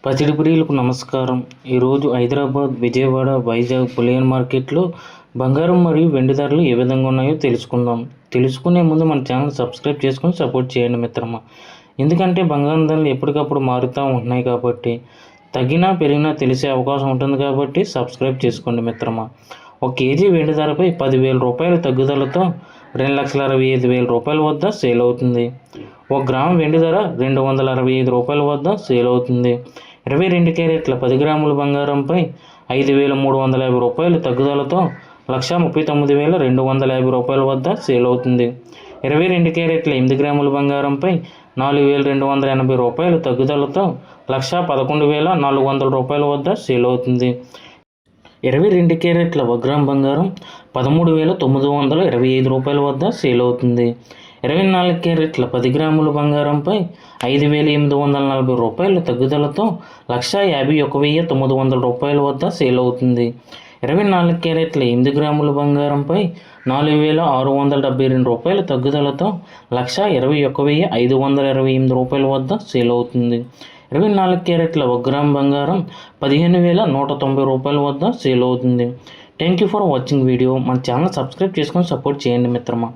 పసిడి ప్రియులకు నమస్కారం. ఈరోజు హైదరాబాద్, విజయవాడ, వైజాగ్ బులియన్ మార్కెట్లో బంగారం మరియు వెండి ధరలు ఏ విధంగా ఉన్నాయో తెలుసుకుందాం. తెలుసుకునే ముందు మన ఛానల్ సబ్స్క్రైబ్ చేసుకొని సపోర్ట్ చేయండి మిత్రమా. ఎందుకంటే బంగారం ధరలు ఎప్పటికప్పుడు మారుతూ ఉంటున్నాయి కాబట్టి తగ్గినా పెరిగినా తెలిసే అవకాశం ఉంటుంది కాబట్టి సబ్స్క్రైబ్ చేసుకోండి మిత్రమా. ఒక కేజీ వెండి ధరపై 10,000 రూపాయల తగ్గుదలతో 2,65,000 రూపాయల వద్ద సేల్ అవుతుంది. 1 గ్రాము వెండి ధర 265 రూపాయల వద్ద సేల్ అవుతుంది. 22 క్యారెట్ల 10 గ్రాముల బంగారంపై 5,350 రూపాయలు తగ్గుదలతో 1,39,250 రూపాయల వద్ద సేల్ అవుతుంది. 22 క్యారెట్ల 8 గ్రాముల బంగారంపై 4,280 రూపాయలు తగ్గుదలతో 1,11,400 రూపాయల వద్ద సేల్ అవుతుంది. 22 క్యారెట్ల 1 గ్రామ్ బంగారం 13,925 రూపాయల వద్ద సేల్ అవుతుంది. 24 క్యారెట్ల 10 గ్రాముల బంగారంపై 5,840 రూపాయల తగ్గుదలతో 1,51,900 రూపాయల వద్ద సేల్ అవుతుంది. 24 క్యారెట్ల 8 గ్రాముల బంగారంపై 4,672 రూపాయల తగ్గుదలతో 1,21,528 రూపాయల వద్ద సేల్ అవుతుంది. 24 క్యారెట్ల 1 గ్రామ్ బంగారం 15,190 రూపాయల వద్ద సేల్ అవుతుంది. Thank you for watching video. మన ఛానల్ సబ్స్క్రైబ్ చేసుకొని సపోర్ట్ చేయండి మిత్రమా.